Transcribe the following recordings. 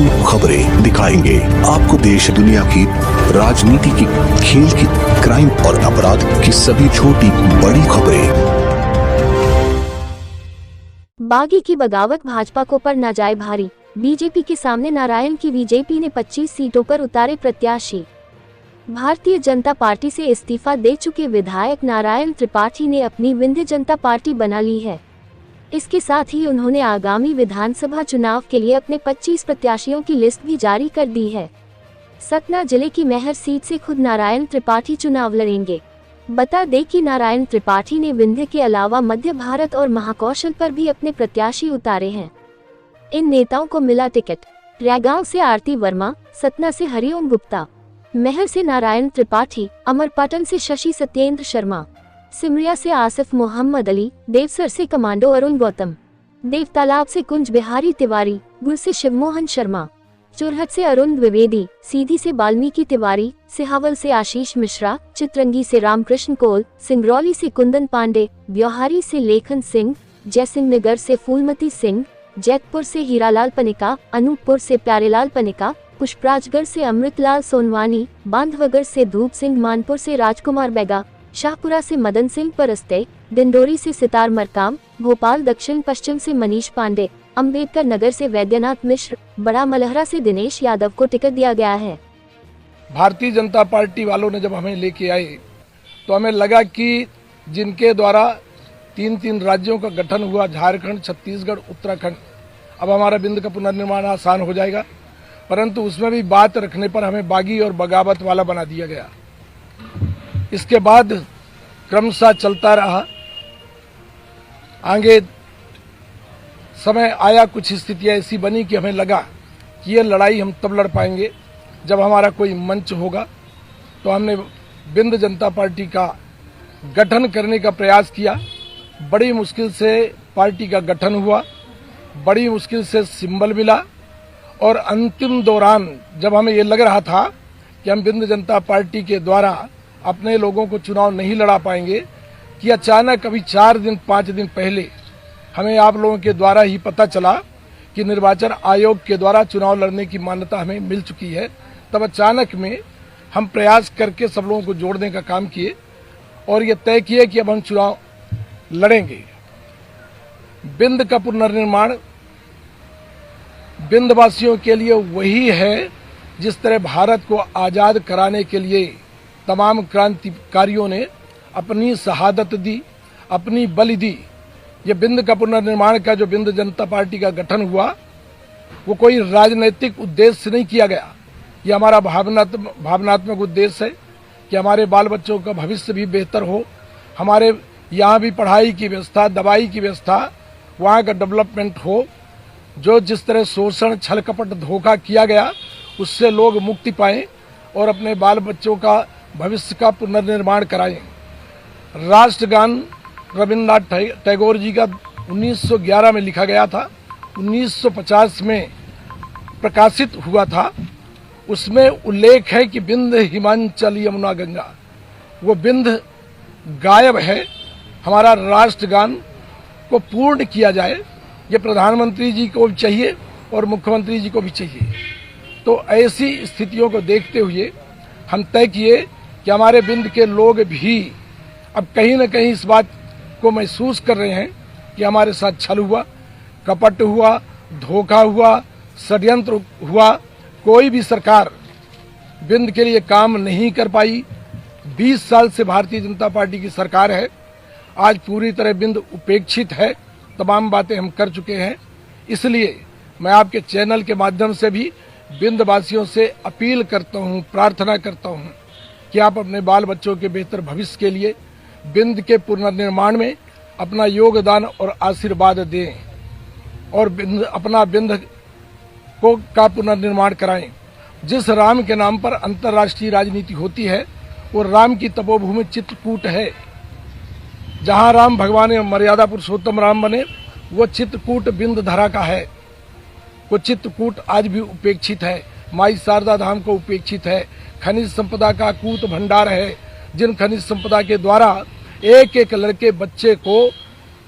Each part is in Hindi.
तमाम खबरें दिखाएंगे आपको देश दुनिया की, राजनीति की, खेल की, क्राइम और अपराध की सभी छोटी बड़ी खबरें। बागी की बगावत भाजपा को पर न जाए भारी, बीजेपी के सामने नारायण की बीजेपी ने 25 सीटों पर उतारे प्रत्याशी। भारतीय जनता पार्टी से इस्तीफा दे चुके विधायक नारायण त्रिपाठी ने अपनी विंध्य जनता पार्टी बना ली है। इसके साथ ही उन्होंने आगामी विधानसभा चुनाव के लिए अपने 25 प्रत्याशियों की लिस्ट भी जारी कर दी है। सतना जिले की मैहर सीट से खुद नारायण त्रिपाठी चुनाव लड़ेंगे। बता दें कि नारायण त्रिपाठी ने विंध्य के अलावा मध्य भारत और महाकौशल पर भी अपने प्रत्याशी उतारे हैं। इन नेताओं को मिला टिकट। रैगांव से आरती वर्मा, सतना से हरिओम गुप्ता, मैहर से नारायण त्रिपाठी, अमरपाटन से शशि सत्येंद्र शर्मा, सिमरिया से आसिफ मोहम्मद अली, देवसर से कमांडो अरुण गौतम, देवतालाब से कुंज बिहारी तिवारी, गुर से शिवमोहन शर्मा, चुरहट से अरुण द्विवेदी, सीधी से वाल्मीकि तिवारी, सिहावल से आशीष मिश्रा, चित्रंगी से रामकृष्ण कोल, सिंगरौली से कुंदन पांडे, ब्योहारी से लेखन सिंह, जयसिंह नगर से फूलमती सिंह, जैतपुर से हीरालाल पनिका, अनूपपुर से प्यारेलाल पनिका, पुष्पराजगढ़ से अमृतलाल सोनवानी, बांधवगढ़ से धूप सिंह, मानपुर से राजकुमार बैगा, शाहपुरा से मदन सिंह परस्ते, डिंडोरी से सितार मरकाम, भोपाल दक्षिण पश्चिम से मनीष पांडे, अंबेडकर नगर से वैद्यनाथ मिश्र, बड़ा मलहरा से दिनेश यादव को टिकट दिया गया है। भारतीय जनता पार्टी वालों ने जब हमें लेके आए तो हमें लगा कि जिनके द्वारा 3 राज्यों का गठन हुआ, झारखंड, छत्तीसगढ़, उत्तराखंड, अब हमारा बिंद का पुनर्निर्माण आसान हो जाएगा, परंतु उसमें भी बात रखने पर हमें बागी और बगावत वाला बना दिया गया। इसके बाद क्रमशः चलता रहा। आगे समय आया, कुछ स्थितियां ऐसी बनी कि हमें लगा कि ये लड़ाई हम तब लड़ पाएंगे जब हमारा कोई मंच होगा। तो हमने बिंद जनता पार्टी का गठन करने का प्रयास किया। बड़ी मुश्किल से पार्टी का गठन हुआ, बड़ी मुश्किल से सिंबल मिला, और अंतिम दौरान जब हमें ये लग रहा था कि हम बिंद जनता पार्टी के द्वारा अपने लोगों को चुनाव नहीं लड़ा पाएंगे, कि अचानक अभी 4-5 दिन पहले हमें आप लोगों के द्वारा ही पता चला कि निर्वाचन आयोग के द्वारा चुनाव लड़ने की मान्यता हमें मिल चुकी है। तब अचानक में हम प्रयास करके सब लोगों को जोड़ने का काम किए और ये तय किए कि अब हम चुनाव लड़ेंगे। बिंद का पुनर्निर्माण बिंदवासियों के लिए वही है जिस तरह भारत को आजाद कराने के लिए तमाम क्रांतिकारियों ने अपनी शहादत दी, अपनी बलि दी। ये बिंद का पुनर्निर्माण का जो बिंद जनता पार्टी का गठन हुआ, वो कोई राजनीतिक उद्देश्य से नहीं किया गया। ये हमारा भावनात्मक उद्देश्य है कि हमारे बाल बच्चों का भविष्य भी बेहतर हो, हमारे यहाँ भी पढ़ाई की व्यवस्था, दवाई की व्यवस्था, वहाँ का डेवलपमेंट हो। जो जिस तरह शोषण, छल कपट, धोखा किया गया, उससे लोग मुक्ति पाएं और अपने बाल बच्चों का भविष्य का पुनर्निर्माण कराएं। राष्ट्रगान रविन्द्रनाथ टैगोर जी का 1911 में लिखा गया था, 1950 में प्रकाशित हुआ था। उसमें उल्लेख है कि बिंद हिमांचल यमुना गंगा, वो बिंद गायब है। हमारा राष्ट्रगान को पूर्ण किया जाए, ये प्रधानमंत्री जी को भी चाहिए और मुख्यमंत्री जी को भी चाहिए। तो ऐसी स्थितियों को देखते हुए हम तय किए कि हमारे बिंद के लोग भी अब कहीं न कहीं इस बात को महसूस कर रहे हैं कि हमारे साथ छल हुआ, कपट हुआ, धोखा हुआ, षड्यंत्र हुआ। कोई भी सरकार बिंद के लिए काम नहीं कर पाई। 20 साल से भारतीय जनता पार्टी की सरकार है। आज पूरी तरह बिंद उपेक्षित है। तमाम बातें हम कर चुके हैं। इसलिए मैं आपके चैनल के माध्यम से भी बिंद वासियों से अपील करता हूं, प्रार्थना करता हूं कि आप अपने बाल बच्चों के बेहतर भविष्य के लिए बिंद के पुनर्निर्माण में अपना योगदान और आशीर्वाद दें और अपना बिंद को का पुनर्निर्माण कराएं। जिस राम के नाम पर अंतर्राष्ट्रीय राजनीति होती है, वो राम की तपोभूमि चित्रकूट है। जहां राम भगवान मर्यादा पुरुषोत्तम राम बने, वो चित्रकूट बिंद धरा का है। वो चित्रकूट आज भी उपेक्षित है। माई शारदा धाम को उपेक्षित है। खनिज संपदा का कूट भंडार है, जिन खनिज संपदा के द्वारा एक एक लड़के बच्चे को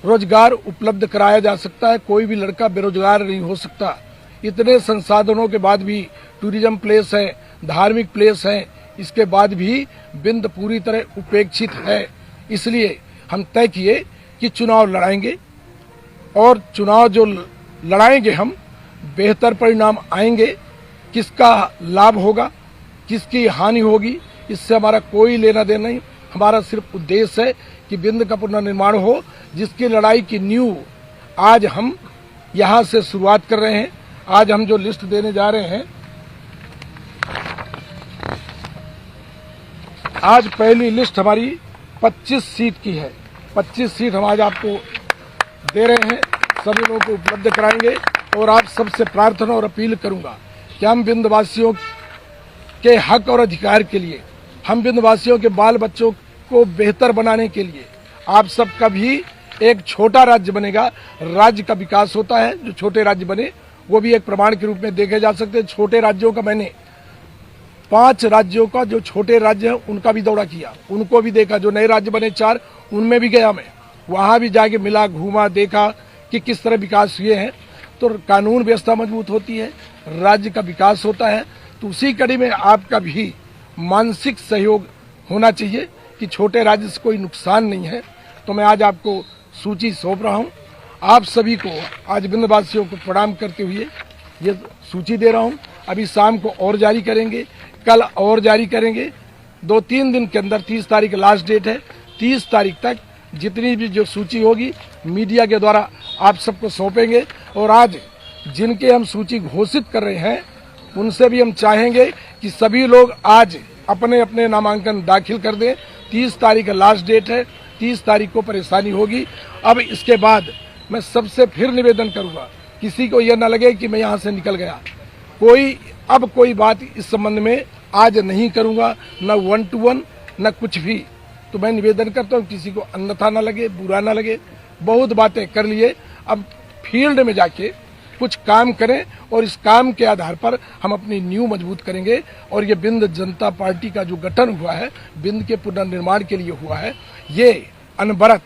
रोजगार उपलब्ध कराया जा सकता है। कोई भी लड़का बेरोजगार नहीं हो सकता। इतने संसाधनों के बाद भी, टूरिज्म प्लेस है, धार्मिक प्लेस है, इसके बाद भी बिंद पूरी तरह उपेक्षित है। इसलिए हम तय किए कि चुनाव लड़ाएंगे और चुनाव जो लड़ाएंगे हम, बेहतर परिणाम आएंगे। किसका लाभ होगा, किसकी हानि होगी, इससे हमारा कोई लेना देना नहीं। हमारा सिर्फ उद्देश्य है कि बिंद का पुनर्निर्माण हो, जिसकी लड़ाई की नींव आज हम यहां से शुरुआत कर रहे हैं। आज हम जो लिस्ट देने जा रहे हैं, आज पहली लिस्ट हमारी 25 सीट की है। 25 सीट हम आज आपको दे रहे हैं, सभी लोगों को उपलब्ध कराएंगे। और आप सबसे प्रार्थना और अपील करूंगा कि हम बिंदवासियों के हक और अधिकार के लिए, हम बिंदवासियों के बाल बच्चों को बेहतर बनाने के लिए, आप सबका भी एक छोटा राज्य बनेगा। राज्य का विकास होता है, जो छोटे राज्य बने वो भी एक प्रमाण के रूप में देखे जा सकते हैं। छोटे राज्यों का मैंने 5 राज्यों का, जो छोटे राज्य हैं उनका भी दौरा किया, उनको भी देखा। जो नए राज्य बने 4, उनमें भी गया मैं, वहां भी जाके मिला, घूमा, देखा कि किस तरह विकास हुए हैं। तो कानून व्यवस्था मजबूत होती है, राज्य का विकास होता है। तो उसी कड़ी में आपका भी मानसिक सहयोग होना चाहिए कि छोटे राज्य से कोई नुकसान नहीं है। तो मैं आज आपको सूची सौंप रहा हूं। आप सभी को आज बिंदवासियों को प्रणाम करते हुए ये सूची दे रहा हूं। अभी शाम को और जारी करेंगे, कल और जारी करेंगे। 2-3 दिन के अंदर, 30 तारीख लास्ट डेट है, 30 तारीख तक जितनी भी जो सूची होगी मीडिया के द्वारा आप सबको सौंपेंगे। और आज जिनके हम सूची घोषित कर रहे हैं, उनसे भी हम चाहेंगे कि सभी लोग आज अपने अपने नामांकन दाखिल कर दें। 30 तारीख लास्ट डेट है, 30 तारीख को परेशानी होगी। अब इसके बाद मैं सबसे फिर निवेदन करूंगा, किसी को यह न लगे कि मैं यहां से निकल गया। कोई बात इस संबंध में आज नहीं करूंगा, न 1 to 1 न कुछ भी। तो मैं निवेदन करता हूं, किसी को अन्यथा न लगे, बुरा न लगे। बहुत बातें कर लिए, अब फील्ड में जाके कुछ काम करें और इस काम के आधार पर हम अपनी नींव मजबूत करेंगे। और ये बिंद जनता पार्टी का जो गठन हुआ है, बिंद के पुनर्निर्माण के लिए हुआ है, ये अनवरत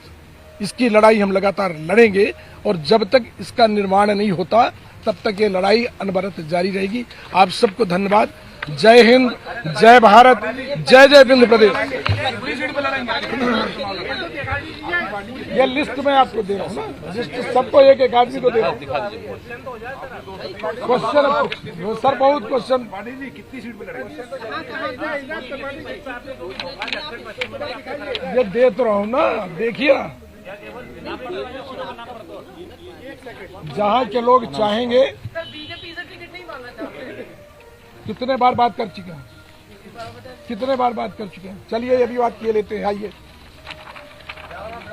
इसकी लड़ाई हम लगातार लड़ेंगे। और जब तक इसका निर्माण नहीं होता, तब तक ये लड़ाई अनवरत जारी रहेगी। आप सबको धन्यवाद। जय हिंद, जय भारत, जय जय बिंद प्रदेश। ये लिस्ट मैं आपको दे रहा हूँ ना, लिस्ट सबको एक एक आदमी को दे रहा हूँ। क्वेश्चन सर, बहुत क्वेश्चन। ये दे तो रहा हूँ ना, देखिए ना, जहाँ के लोग चाहेंगे। कितने बार बात कर चुके हैं, कितने बार बात कर चुके हैं। चलिए ये भी बात किए लेते हैं। आइए,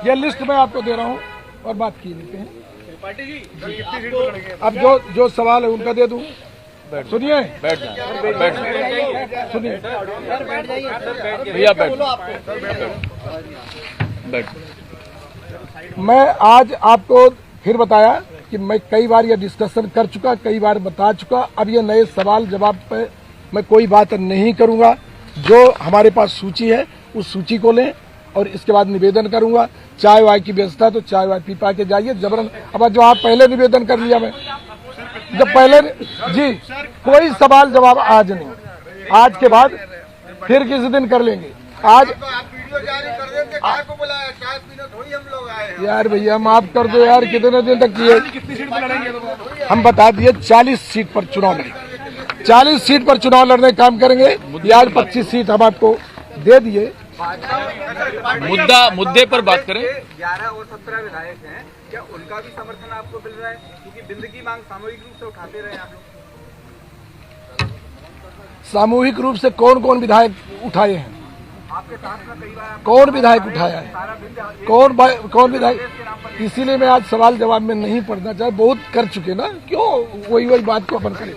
ये लिस्ट मैं आपको दे रहा हूँ और बात किए लेते हैं। अब जो सवाल है उनका दे दूं। सुनिए, सुनिए भैया, बैठ। मैं आज आपको फिर बताया कि मैं कई बार ये डिस्कशन कर चुका, कई बार बता चुका। अब ये नए सवाल जवाब पे मैं कोई बात नहीं करूंगा। जो हमारे पास सूची है उस सूची को लें और इसके बाद निवेदन करूंगा। चाय वाय की व्यवस्था तो चाय वाय पी पा के जाइए जबरन। अब जो आप पहले निवेदन कर लिया, मैं जब पहले जी, कोई सवाल जवाब आज नहीं, आज के बाद फिर किसी दिन कर लेंगे। आज यार भैया माफ कर दो यार, कितने दिन तक किए। हम बता दिए 40 सीट पर चुनाव लड़ेंगे, 40 सीट पर चुनाव लड़ने का काम करेंगे। यार 25 सीट हम आपको दे दिए। मुद्दे पर बात करें। 11 और 17 विधायक हैं, क्या उनका भी समर्थन आपको मिल रहा है? क्योंकि बिंद की मांग सामूहिक रूप से उठाते रहे आप लोग। सामूहिक रूप से कौन कौन विधायक उठाए हैं? आपके साथ में कई बार कौन विधायक उठाया है? कौन विधायक? इसीलिए मैं आज सवाल जवाब में नहीं पढ़ना चाहे, बहुत कर चुके ना, क्यों वही बात को अपन करें।